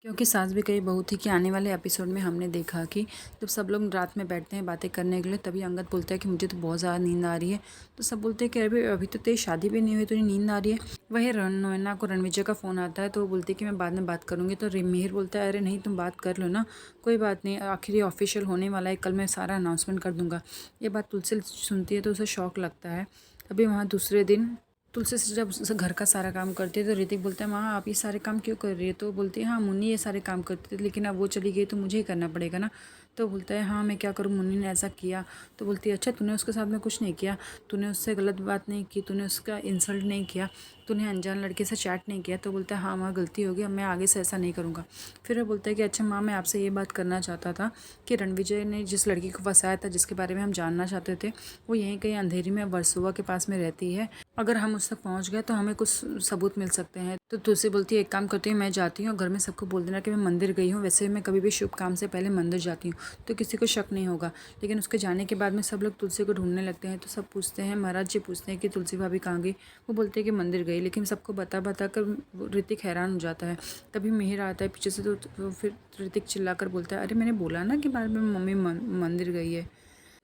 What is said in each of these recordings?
क्योंकि सास भी कही बहू थी कि आने वाले एपिसोड में हमने देखा कि जब सब लोग रात में बैठते हैं बातें करने के लिए, तभी अंगद बोलता है कि मुझे तो बहुत ज़्यादा नींद आ रही है। तो सब बोलते हैं कि अभी अभी तो तेरी शादी भी नहीं हुई, तो नींद आ रही है। वही नोएना को रणविजय का फ़ोन आता है, तो वो बोलती है कि मैं बाद में बात करूँगी। तो मिहिर बोलता है अरे नहीं, तुम बात कर लो ना, कोई बात नहीं, आखिर ये ऑफिशियल होने वाला है, कल मैं सारा अनाउंसमेंट कर दूँगा। ये बात तुलसी सुनती है तो उसे शौक लगता है। अभी वहाँ दूसरे दिन तुलसी से जब घर का सारा काम करती है तो ऋतिक बोलता है माँ आप ये सारे काम क्यों कर रही है। तो बोलती है हाँ मुन्नी ये सारे काम करती थी, लेकिन अब वो चली गई तो मुझे ही करना पड़ेगा ना। तो बोलता है हाँ मैं क्या करूँ, मुन्नी ने ऐसा किया। तो बोलती है अच्छा तूने उसके साथ में कुछ नहीं किया, तूने उससे गलत बात नहीं की, तूने उसका इंसल्ट नहीं किया, तूने अनजान लड़के से चैट नहीं किया। तो बोलता है हाँ माँ गलती होगी, अब मैं आगे से ऐसा नहीं करूँगा। फिर वो बोलता है कि अच्छा माँ मैं आपसे ये बात करना चाहता था कि रणविजय ने जिस लड़की को फंसाया था, जिसके बारे में हम जानना चाहते थे, वो यहीं कहीं अंधेरी में वर्सोवा के पास में रहती है। अगर हम उस तक पहुंच गए तो हमें कुछ सबूत मिल सकते हैं। तो तुलसी बोलती है एक काम करती हूँ, मैं जाती हूँ घर में सबको बोल देना कि मैं मंदिर गई हूँ, वैसे मैं कभी भी शुभ काम से पहले मंदिर जाती हूँ तो किसी को शक नहीं होगा। लेकिन उसके जाने के बाद में सब लोग तुलसी को ढूंढने लगते हैं। तो सब पूछते हैं, महाराज जी पूछते हैं कि तुलसी भाभी कहाँ गई। वो बोलते हैं कि मंदिर गई, लेकिन सबको बता बता कर ऋतिक हैरान हो जाता है। तभी मिहिर आता है पीछे से, तो फिर ऋतिक चिल्ला कर बोलता है अरे मैंने बोला ना कि बाद में मम्मी मंदिर गई है।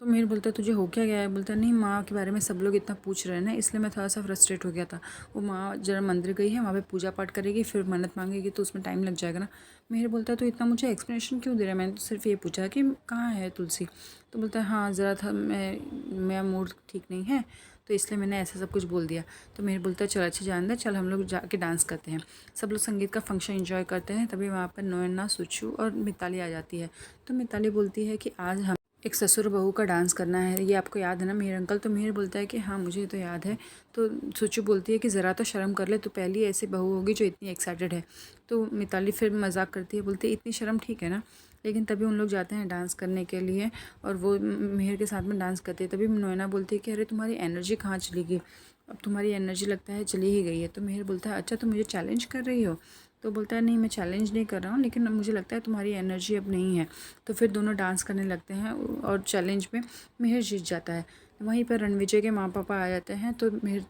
तो मिहिर बोलता है तुझे हो क्या गया है। बोलता है नहीं माँ के बारे में सब लोग इतना पूछ रहे हैं ना, इसलिए मैं थोड़ा सा फ्रस्ट्रेट हो गया था। वो माँ जरा मंदिर गई है, वहाँ पे पूजा पाठ करेगी, फिर मन्नत मांगेगी, तो उसमें टाइम लग जाएगा ना। मिहिर बोलता है तो इतना मुझे एक्सप्लेनेशन क्यों दे रहा है, मैंने तो सिर्फ ये पूछा कि कहाँ है तुलसी। तो बोलता है हाँ ज़रा था, मेरा मूड ठीक नहीं है तो इसलिए मैंने ऐसा सब कुछ बोल दिया। तो मिहिर बोलता है चल अच्छा जान दे, चल हम लोग जाके डांस करते हैं। सब लोग संगीत का फंक्शन एंजॉय करते हैं। तभी वहाँ पर नोएना, सुच्चू और मिताली आ जाती है। तो मिताली बोलती है कि आज हम एक ससुर बहू का डांस करना है, ये आपको याद है ना मिहिर अंकल। तो मिहिर बोलता है कि हाँ मुझे तो याद है। तो सुच्चू बोलती है कि ज़रा तो शर्म कर ले, तो पहली ऐसी बहू होगी जो इतनी एक्साइटेड है। तो मिताली फिर मजाक करती है, बोलती है इतनी शर्म ठीक है ना। लेकिन तभी उन लोग जाते हैं डांस करने के लिए और वो मिहिर के साथ में डांस करते हैं। तभी नोएना बोलती है कि अरे तुम्हारी एनर्जी कहाँ चली गई, अब तुम्हारी एनर्जी लगता है चली ही गई है। तो मिहिर बोलता है अच्छा तुम मुझे चैलेंज कर रही हो। तो बोलता है नहीं मैं चैलेंज नहीं कर रहा हूँ, लेकिन मुझे लगता है तुम्हारी एनर्जी अब नहीं है। तो फिर दोनों डांस करने लगते हैं और चैलेंज में मिहिर जीत जाता है। वहीं पर रणविजय के माँ पापा आ जाते हैं, तो मिहिर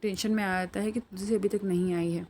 टेंशन में आ जाता है कि तुलसी अभी तक नहीं आई है।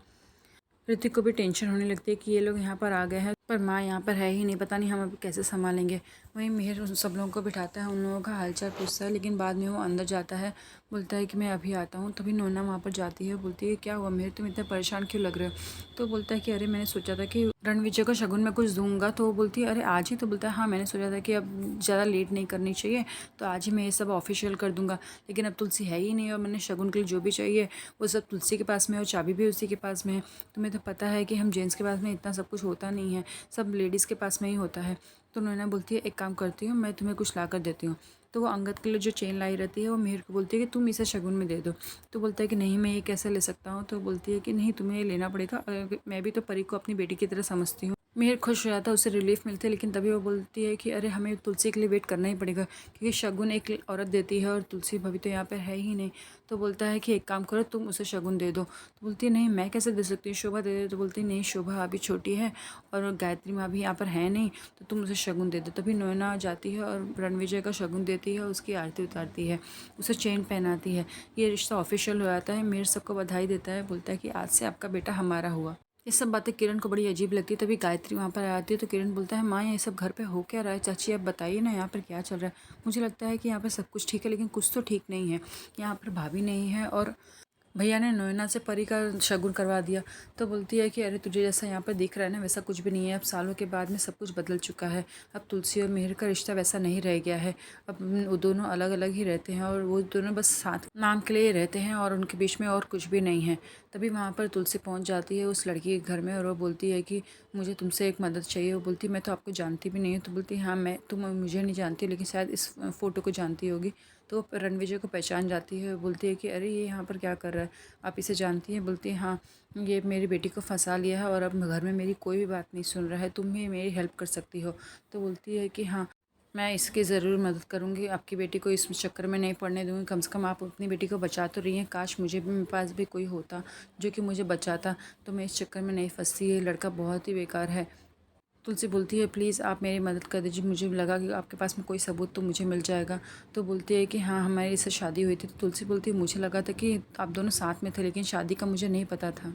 ऋतिक को भी टेंशन होने लगती है कि ये लोग यहाँ पर आ गए हैं पर माँ यहाँ पर है ही नहीं, पता नहीं हम अभी कैसे संभालेंगे। वहीं मिहिर उन सब लोगों को बिठाता है, उन लोगों का हालचाल पूछता है, लेकिन बाद में वो अंदर जाता है, बोलता है कि मैं अभी आता हूँ। तभी नोना वहाँ पर जाती है, बोलती है क्या हुआ मिहिर, तुम इतना परेशान क्यों लग रहे हो। तो बोलता है कि अरे मैंने सोचा था कि रणविजय को शगुन में कुछ दूंगा। तो वो बोलती है अरे आज ही। तो बोलता है हाँ मैंने सोचा था कि अब ज़्यादा लेट नहीं करनी चाहिए, तो आज ही मैं ये सब ऑफिशियल कर दूंगा। लेकिन अब तुलसी है ही नहीं और मैंने शगुन के लिए जो भी चाहिए वो सब तुलसी के पास में और चाबी भी उसी के पास में है। तुम्हें तो पता है कि हम जेंट्स के पास में इतना सब कुछ होता नहीं है, सब लेडीज़ के पास में ही होता है। तो नैना बोलती है एक काम करती हूँ, मैं तुम्हें कुछ ला कर देती हूँ। तो वो अंगद के लिए जो चेन लाई रहती है वो मिहिर को बोलती है कि तुम इसे शगुन में दे दो। तो बोलता है कि नहीं मैं ये कैसे ले सकता हूँ। तो बोलती है कि नहीं तुम्हें ये लेना पड़ेगा, मैं भी तो परी को अपनी बेटी की तरह समझती हूँ। मिहिर खुश हो जाता है, उसे रिलीफ मिलती है, लेकिन तभी वो बोलती है कि अरे हमें तुलसी के लिए वेट करना ही पड़ेगा, क्योंकि शगुन एक औरत देती है और तुलसी भाभी तो यहाँ पर है ही नहीं। तो बोलता है कि एक काम करो तुम उसे शगुन दे दो। तो बोलती है नहीं मैं कैसे दे सकती हूँ, शोभा दे दे। तो बोलती है नहीं शोभा अभी छोटी है और गायत्री माँ भी यहाँ पर है नहीं, तो तुम उसे शगुन दे दो। तभी नोएना जाती है और रणविजय का शगुन देती है, उसकी आरती उतारती है, उसे चेन पहनाती है। ये रिश्ता ऑफिशियल हो जाता है। मिहिर सबको बधाई देता है, बोलता है कि आज से आपका बेटा हमारा हुआ। ये सब बातें किरण को बड़ी अजीब लगती है। तभी गायत्री वहाँ पर आती है, तो किरण बोलता है माँ ये सब घर पे हो क्या रहा है, चाची आप बताइए ना यहाँ पर क्या चल रहा है। मुझे लगता है कि यहाँ पर सब कुछ ठीक है, लेकिन कुछ तो ठीक नहीं है। यहाँ पर भाभी नहीं है और भैया ने नोएना से परी का शगुन करवा दिया। तो बोलती है कि अरे तुझे जैसा यहाँ पर दिख रहा है ना वैसा कुछ भी नहीं है, अब सालों के बाद में सब कुछ बदल चुका है। अब तुलसी और मिहिर का रिश्ता वैसा नहीं रह गया है। अब वो दोनों अलग अलग ही रहते हैं और वो दोनों बस साथ नाम के लिए रहते हैं और उनके बीच में और कुछ भी नहीं है। तभी वहाँ पर तुलसी पहुँच जाती है उस लड़की के घर में और वो बोलती है कि मुझे तुमसे एक मदद चाहिए। वो बोलती है मैं तो आपको जानती भी नहीं हूँ। तो बोलती है हाँ मैं तुम मुझे नहीं जानती, लेकिन शायद इस फ़ोटो को जानती होगी। तो रणविजय को पहचान जाती है, बोलती है कि अरे ये यहाँ पर क्या कर रहा है, आप इसे जानती हैं। बोलती है हाँ ये मेरी बेटी को फंसा लिया है और अब घर में मेरी कोई भी बात नहीं सुन रहा है, तुम भी मेरी हेल्प कर सकती हो। तो बोलती है कि हाँ मैं इसकी ज़रूर मदद करूँगी, आपकी बेटी को इस चक्कर में नहीं पड़ने दूँगी। कम से कम आप अपनी बेटी को बचा तो रही हैं, काश मुझे भी मेरे पास भी कोई होता जो कि मुझे बचाता, तो मैं इस चक्कर में नहीं फंसती। ये लड़का बहुत ही बेकार है। तुलसी बोलती है प्लीज़ आप मेरी मदद कर दीजिए, मुझे लगा कि आपके पास में कोई सबूत तो मुझे मिल जाएगा। तो बोलती है कि हाँ हमारी इससे शादी हुई थी। तो तुलसी बोलती है मुझे लगा था कि आप दोनों साथ में थे, लेकिन शादी का मुझे नहीं पता था।